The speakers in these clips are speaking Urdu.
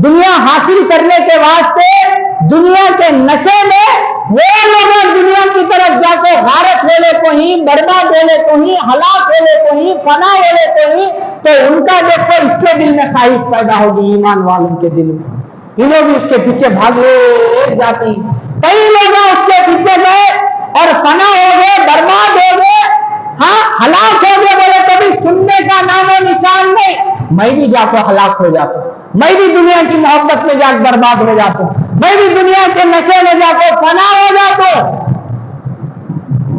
دنیا حاصل کرنے کے واسطے دنیا کے نشے میں وہ لوگ دنیا کی طرف جا کے غارت ہو لے کو ہی، برباد ہو لے کو ہی، ہلاک ہو لے کو ہی، فنا ہو لے کو ہی، تو ان کا دیکھو اس کے دل میں خواہش پیدا ہوگی، ایمان والوں کے دل میں انہوں بھی اس کے پیچھے بھاگے جاتے ہیں۔ کئی لوگ اس کے پیچھے گئے اور فنا ہو گئے، برباد ہو گئے، ہاں ہلاک ہو گئے، بولے کبھی سننے کا نام و نشان نہیں۔ میں بھی جا کے ہلاک ہو جاتا ہوں، میں بھی دنیا کی محبت میں جا کے برباد ہو جاتا ہوں، میں بھی دنیا کے نشے میں جا کے فنا ہو جاتا ہوں۔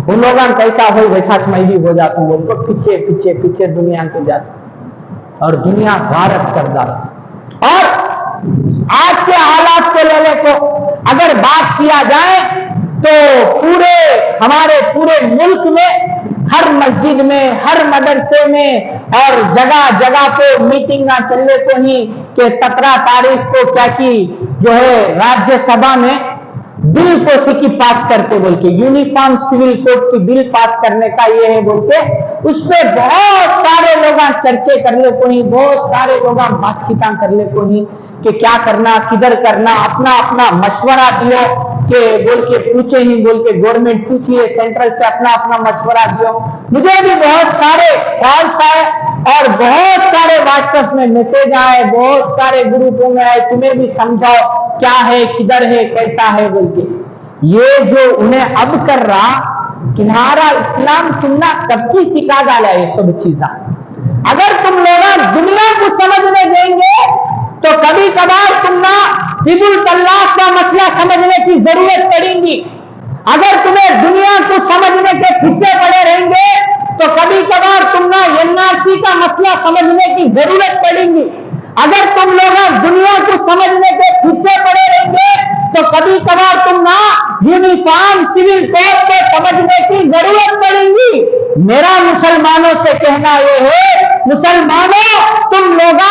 ان لوگوں کیسا ہو ویسا میں بھی ہو جاتا ہوں، بول کو پیچھے پیچھے پیچھے دنیا کے جاتا اور دنیا غارت کر جاتا۔ اور آج کے حالات کو لے کو اگر بات کیا جائے تو ہمارے پورے ملک میں ہر مسجد میں، ہر مدرسے میں اور جگہ جگہ پہ میٹنگاں چلنے کو ہی کہ 17 تاریخ کو کیا کی جو ہے راجیہ سبھا میں بل کو سکی پاس کرتے بول کے، یونیفارم سول کوڈ کی بل پاس کرنے کا یہ ہے بول کے، اس پہ بہت سارے لوگ چرچے کرنے کو ہی، بہت سارے لوگ بات چیتاں کرنے کو ہی کہ کیا کرنا، کدھر کرنا، اپنا اپنا مشورہ دیو کہ بول کے پوچھے نہیں، بول کے گورنمنٹ پوچھیے، سینٹرل سے اپنا اپنا مشورہ دیو۔ مجھے بھی بہت سارے کالس آئے اور بہت سارے واٹس ایپ میں میسج آئے، بہت سارے گروپوں میں آئے، تمہیں بھی سمجھاؤ کیا ہے، کدھر ہے، کیسا ہے بول کے۔ یہ جو انہیں اب کر رہا تمہارا اسلام تم نہ کب کی سکھا ڈالا یہ سب چیزاں۔ اگر تم لوگ دنیا کو سمجھنے دیں گے تو کبھی کبھار تم نہ طلاق طلاق کا مسئلہ سمجھنے کی ضرورت پڑے گی۔ اگر تمہیں دنیا کو سمجھنے کے پیچھے پڑے رہیں گے تو کبھی کبھار تم نہ NRC کا مسئلہ سمجھنے کی ضرورت پڑے گی۔ اگر تم لوگ دنیا کو سمجھنے کے پیچھے پڑے رہیں گے تو کبھی کبھار تم نہ یونیفارم سول کوڈ کو سمجھنے کی ضرورت پڑے گی۔ میرا مسلمانوں سے کہنا یہ ہے، مسلمانوں تم لوگ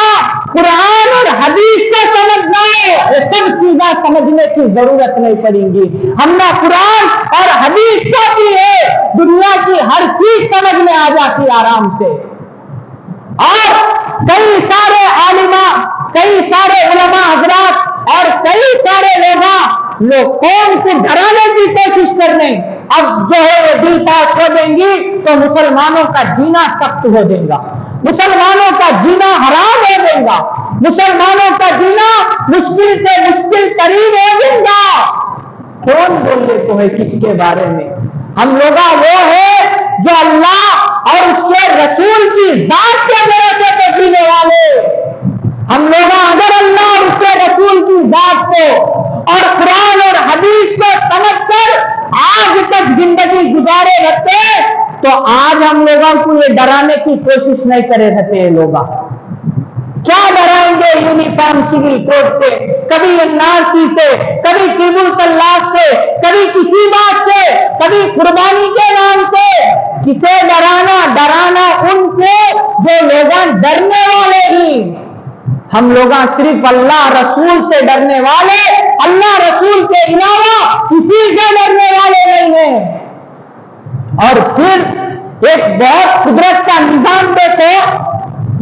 قرآن اور حدیث کو سمجھنا ہے، یہ سب چیزیں سمجھنے کی ضرورت نہیں پڑیں گی۔ ہم نے قرآن اور حدیث کو بھی ہے، دنیا کی ہر چیز سمجھ میں آ جاتی آرام سے۔ اور کئی سارے عالماء، کئی سارے علماء حضرات اور کئی سارے لوگ قوم کو ڈرانے کی کوشش کرنے اب جو ہے وہ بل پاس ہو دیں گی تو مسلمانوں کا جینا سخت ہو دے گا، مسلمانوں کا جینا حرام ہو دے گا، مسلمانوں کا جینا مشکل سے مشکل ترین ہو دے گا۔ کون بولنے کو ہے کس کے بارے میں؟ ہم لوگ وہ ہے جو اللہ اور اس کے رسول کی ذات کے بھروسے پہ جینے والے۔ ہم لوگ اگر اللہ اور اس کے رسول کی ذات کو اور قرآن اور حدیث کو سمجھ کر آج تک زندگی گزارے رہتے تو آج ہم لوگوں کو یہ ڈرانے کی کوشش نہیں کرے رہتے۔ یہ لوگ کیا ڈرائیں گے یونیفارم سول کوڈ سے، کبھی NRC سے، کبھی طلاق سے، کبھی کسی بات سے، کبھی قربانی کے نام سے۔ کسے ڈرانا ان کو جو لوگ ڈرنے والے ہی۔ ہم لوگ صرف اللہ رسول سے ڈرنے والے، اللہ رسول کے علاوہ کسی سے ڈرنے والے نہیں ہیں۔ اور پھر ایک بہت قدرت کا نظام دیکھو،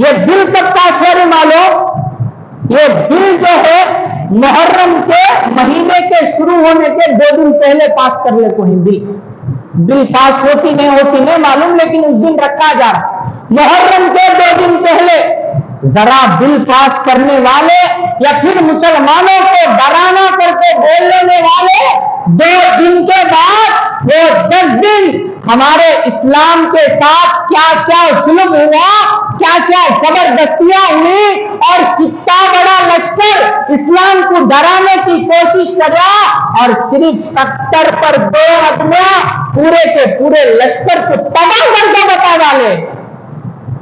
یہ بل کب پاس ہو رہی معلوم؟ یہ بل جو ہے محرم کے مہینے کے شروع ہونے کے 2 دن پہلے پاس کر لے کو ہی بل پاس ہوتی نہیں معلوم، لیکن اس دن رکھا جا رہا محرم کے 2 دن پہلے۔ ذرا بل پاس کرنے والے یا پھر مسلمانوں کو ڈرانا کر کے بولنے والے 2 دن کے بعد وہ 10 دن ہمارے اسلام کے ساتھ کیا کیا ظلم ہوا، کیا کیا زبردستیاں ہوئی اور کتنا بڑا لشکر اسلام کو ڈرانے کی کوشش کر رہا، اور صرف 70 پر 2 آدمیاں پورے کے پورے لشکر کو تباہ کر کے بتا ڈالے۔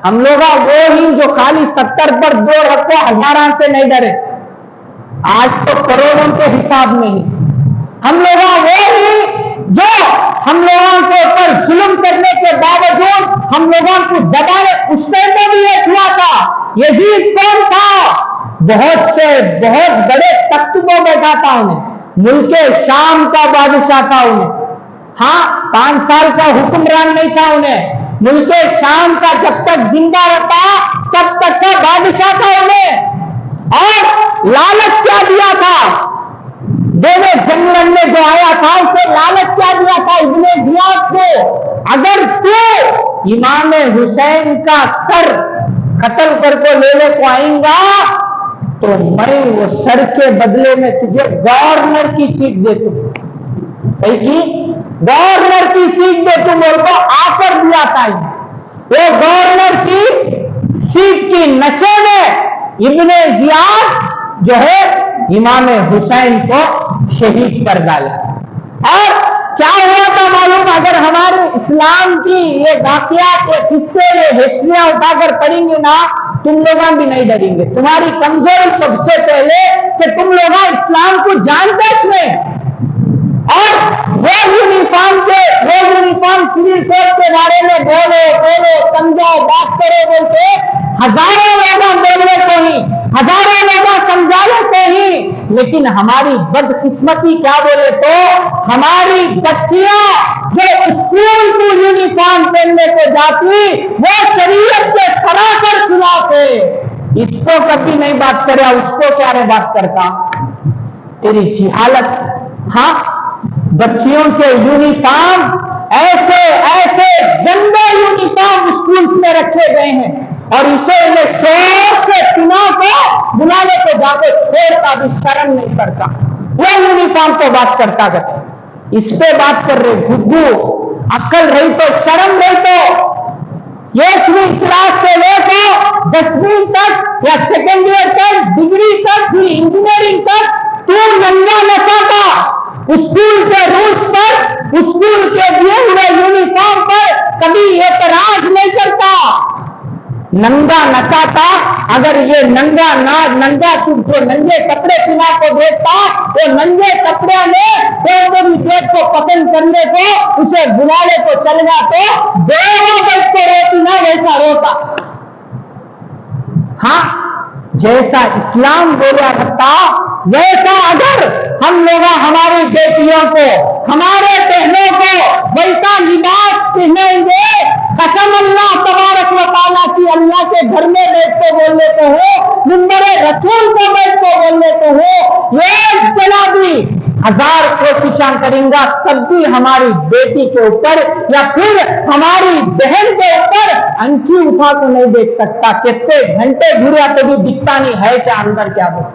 ہم لوگ وہ ہی جو خالی 70 پر 2 رکھو ہزاراں سے نہیں ڈرے، آج تو کروڑوں کے حساب میں ہی۔ ہم لوگ وہ ہی جو ہم لوگوں کے اوپر ظلم کرنے کے باوجود ہم لوگوں کو دبانے، اس میں بھی ایک ہوا تھا۔ یزید کون تھا؟ بہت بڑے تخت کو بیٹھا تھا، انہیں ملک شام کا بادشاہ تھا، انہیں 5 سال کا حکمران نہیں تھا، انہیں ملک شام کا جب تک زندہ رہتا تب تک کا بادشاہ تھا انہیں۔ اور لالچ کیا دیا تھا؟ دینے جنگ لڑنے جو آیا تھا اسے لالچ کیا دیا تھا ابن زیاد کو؟ اگر تو امام حسین کا سر قتل کر کو لینے کو آئیں گا تو میں وہ سر کے بدلے میں تجھے گورنر کی سیٹ دے دوں کی گورنر کی سیٹ دے دوں میرے کو آفر دیا تھا. وہ گورنر کی سیٹ کی نشے میں ابن زیاد جو ہے امام حسین کو شہید کر ڈالا. اور کیا ہوا تھا معلوم؟ اگر ہمارے اسلام کی یہ واقعات یہ قصے یہ ہسٹریاں اٹھا کر پڑھیں گے نا تم لوگ بھی نہیں ڈریں گے. تمہاری کمزوری سب سے پہلے کہ تم لوگ اسلام کو جانتے نہیں اور وہ یونیفارم سول کوڈ کے بارے میں بولو سمجھاؤ بات کرو بولتے ہزاروں لوگ بولنے کو ہی ہزاروں لوگ سمجھانے کو ہی. لیکن ہماری بدقسمتی کیا بولے تو ہماری بچیاں جو اسکول کو یونیفارم پہننے کو جاتی وہ شریعت کے سراسر خلاف ہے. اس کو کبھی نہیں بات کرے اس کو کیا نہیں بات کرتا تیری جہالت. ہاں بچیوں کے یونیفارم ایسے گندے یونیفارم اسکول میں رکھے گئے ہیں اور اسے شوق سے پنا کو بلانے کو جا کے چھوڑتا بھی شرم نہیں کرتا. وہ یونیفارم کو بات کرتا کرتا اس پہ بات کر رہے گھگو عقل رہی تو شرم رہی تو 8ویں کلاس سے لے کر 10ویں تک یا سیکنڈ ایئر تک ڈگری تک پھر انجینئرنگ تک تو ننگا نچاتا اسکول کے رولز پر اسکول کے دیے ہوئے یونیفارم پر کبھی اعتراض نہیں کرتا. ننگا نچاتا. اگر یہ ننگا ننگا جو ننگے کپڑے پہنا کو دیکھتا وہ ننگے کپڑے میں کوئی دیکھ کو پسند کرنے کو اسے بلانے کو چل گا تو دونوں بچ کو روتی نہ ویسا روتا. ہاں جیسا اسلام بولا کرتا ویسا اگر ہم لوگ ہماری بیٹیوں کو ہمارے بہنوں کو ویسا لباس پہنیں گے قسم اللہ تبارک و تعالیٰ کی اللہ کے گھر میں بیٹھ کے بولنے کو ہو منبر رسول کو بیٹھ کے بولنے کو ہو ایک جنا بھی 1000 کوششاں کریں گا تب بھی ہماری بیٹی کے اوپر یا پھر ہماری بہن کے اوپر انکی اٹھا کو نہیں دیکھ سکتا. کتنے گھنٹے گھریا تو بھی دکھتا نہیں ہے کہ اندر کیا ہو.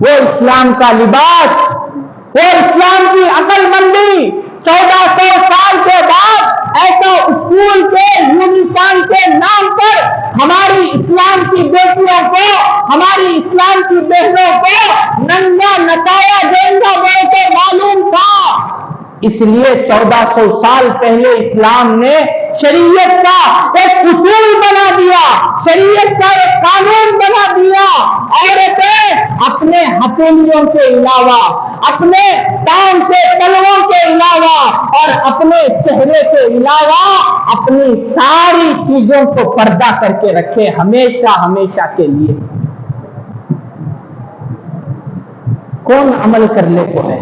وہ اسلام کا لباس وہ اسلام کی عقل مندی 1400 سال کے بعد ایسا اسکول کے یونیفارم کے نام پر ہماری اسلام کی بیٹیوں کو ہماری اسلام کی بہنوں کو ننگا نچایا جائے گا وہ تو معلوم تھا. اس لیے 1400 سال پہلے اسلام نے شریعت کا ایک اصول بنا دیا شریعت کا ایک قانون بنا دیا. عورتیں اپنے ہتھیلیوں کے علاوہ اپنے پاؤں کے تلووں کے علاوہ اور اپنے چہرے کے علاوہ اپنی ساری چیزوں کو پردہ کر کے رکھے ہمیشہ ہمیشہ کے لیے. کون عمل کر لے کو ہے؟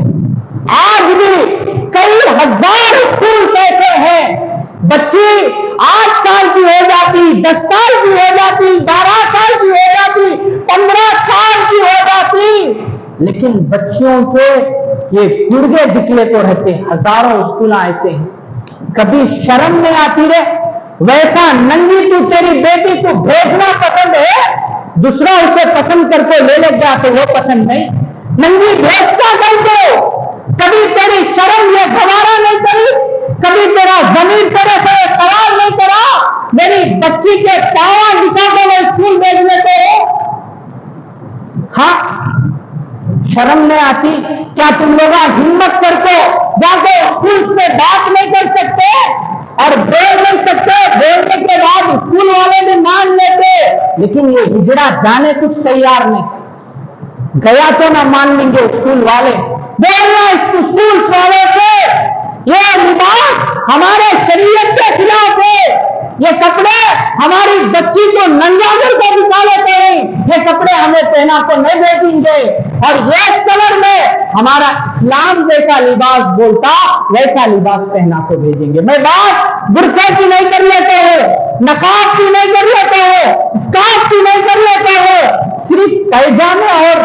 آج بھی کئی ہزار اسکول ایسے ہیں بچی 8 سال کی ہو جاتی 10 سال کی ہو جاتی 12 سال کی ہو جاتی 15 سال کی ہو جاتی لیکن بچیوں کے یہ گڑگے دکھلے تو رہتے. ہزاروں اسکول ایسے ہیں. کبھی شرم نہیں آتی رہے ویسا ننگی تو تیری بیٹی کو بھیجنا پسند ہے دوسرا اسے پسند کر کے لے لے گیا تو وہ پسند نہیں. ننگی بھیجتا کر دو. کبھی تیری شرم یہ گوارا نہیں کری کبھی تیرا ضمیر تیرے سے سوال نہیں کرا میری بچی کے پاؤں دکھا کے میں اسکول بھیج لیتے ہو. ہاں شرم نہیں آتی کیا تم لوگ ہمت کر کے جا کے اسکول میں بات نہیں کر سکتے اور بول نہیں سکتے؟ بولنے کے بعد اسکول والے بھی مان لیتے لیکن یہ ہجڑا جانے کچھ تیار نہیں. گیا تو نہ مان لیں گے اسکول والے. بولنا اسکول والے سے یہ لباس ہمارے شریعت کے خلاف ہے. یہ کپڑے ہماری بچی کو ننگا کر کے دکھا لیتے ہیں. یہ کپڑے ہمیں پہنا تو نہیں بھیجیں گے اور ریڈ کلر میں ہمارا اسلام جیسا لباس بولتا ویسا لباس پہنا کو بھیجیں گے. میں بات برقع کی نہیں کر لیتے ہو نقاب کی نہیں کر لیتے ہو اسکارف کی نہیں کر لیتے ہو صرف پیجامے اور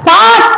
7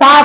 7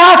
7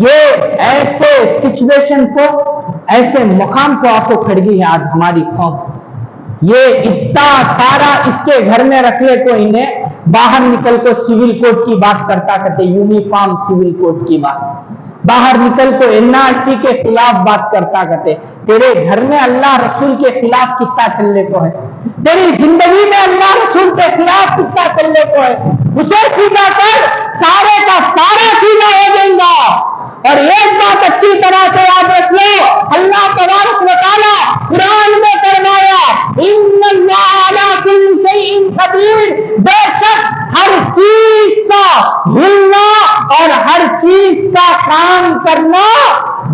یہ ایسے سچویشن کو، ایسے مقام کو آ کو کھڑ گئی ہے آج ہماری قوم. یہ اتنا سارا اس کے گھر میں رکھ لے کو انہیں باہر نکل کو سول کوڈ کی بات کرتا کرتے، یونیفارم سول کوڈ کی بات، باہر نکل کو NRC کے خلاف بات کرتا کرتے. تیرے گھر میں اللہ رسول کے خلاف کتنا چلنے کو ہے، تیری زندگی میں اللہ رسول کے خلاف کتنا چلنے کو ہے. اسے سیدھا کر، سارے کا سارا سیدھا ہو جائے گا. اور ایک بات اچھی طرح سے یاد رکھ لو، اللہ تبارک و تعالیٰ قرآن میں فرمایا ان اللہ علی کل شیء قدیر، بے شک ہر چیز کا ہلنا اور ہر چیز کا کام کرنا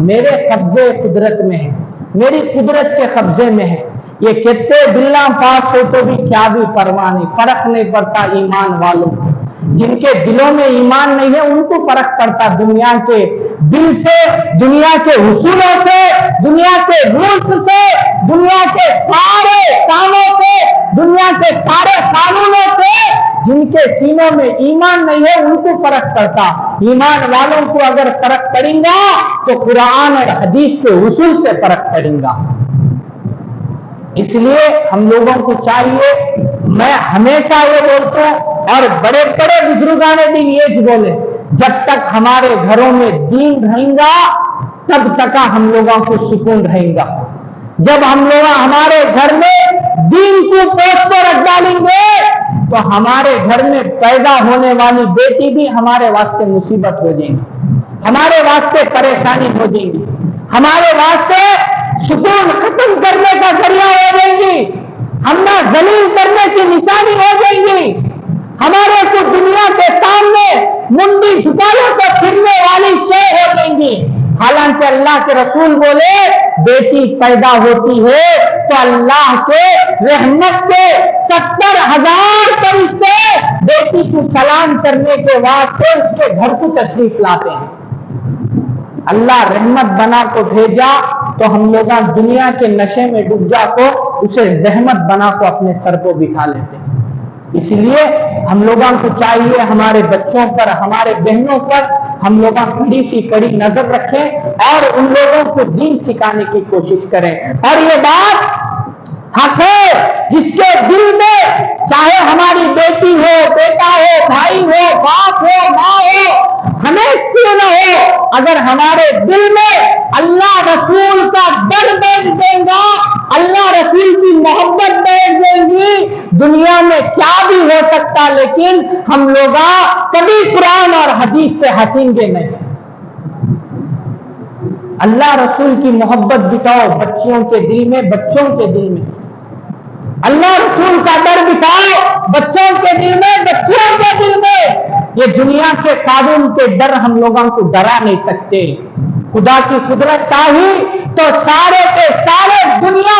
میرے قبضے قدرت میں ہے، میری قدرت کے قبضے میں ہے. یہ کہتے بلا پاس ہو تو بھی کیا بھی پرواہ نہیں، فرق نہیں پڑتا ایمان والوں کو. جن کے دلوں میں ایمان نہیں ہے ان کو فرق پڑتا دنیا کے دل سے، دنیا کے حصولوں سے، دنیا کے ملک سے، دنیا کے سارے کاموں سے، دنیا کے سارے قانونوں سے. جن کے سینوں میں ایمان نہیں ہے ان کو فرق پڑتا. ایمان والوں کو اگر فرق پڑے گا تو قرآن اور حدیث کے اصول سے فرق پڑے گا. اس لیے ہم لوگوں کو چاہیے، میں ہمیشہ یہ بولتا ہوں اور بڑے بڑے بزرگان دین یہ بولے، جب تک ہمارے گھروں میں دین رہے گا تب تک ہم لوگوں کو سکون رہے گا. جب ہم لوگ ہمارے گھر میں دین کو پوچھ کو رکھ ڈالیں گے تو ہمارے گھر میں پیدا ہونے والی بیٹی بھی ہمارے واسطے مصیبت ہو جائیں گی، ہمارے واسطے پریشانی ہو جائیں گی، ہمارے واسطے سکون ختم کرنے کا ذریعہ ہو جائیں گی، ہم نہ ذلیل کرنے کی نشانی ہو جائیں گی، ہمارے کو دنیا کے سامنے منڈی جھکانے کو پھرنے والی شے ہو جائیں گی. حالانکہ اللہ کے رسول بولے بیٹی پیدا ہوتی ہے تو اللہ کے رحمت کے 70,000 فرشتے بیٹی کو سلام کرنے کے واسطے اس کے گھر کو تشریف لاتے ہیں. اللہ رحمت بنا کو بھیجا تو ہم لوگ دنیا کے نشے میں ڈوب جا کو اسے زحمت بنا کو اپنے سر کو بٹھا لیتے ہیں. اس لیے ہم لوگوں کو چاہیے ہمارے بچوں پر، ہمارے بہنوں پر ہم لوگ کڑی سی کڑی نظر رکھیں اور ان لوگوں کو دین سکھانے کی کوشش کریں. اور یہ بات حق ہے جس کے دل میں چاہے ہماری بیٹی ہو، بیٹا ہو، بھائی ہو، باپ ہو، ماں ہو، ہمیں کیوں نہ ہو، اگر ہمارے دل میں اللہ رسول کا ڈر بیٹھ دیں گا، اللہ رسول کی محبت بیٹھ دیں گی، دنیا میں کیا بھی ہو سکتا لیکن ہم لوگ کبھی قرآن اور حدیث سے ہٹیں گے نہیں. اللہ رسول کی محبت بتاؤ بچیوں کے دل میں، بچوں کے دل میں اللہ رسول کا ڈر بتاؤ بچوں کے دل میں، بچیوں کے دل میں. یہ دنیا کے قانون کے ڈر ہم لوگوں کو ڈرا نہیں سکتے. خدا کی قدرت چاہی تو سارے کے سارے دنیا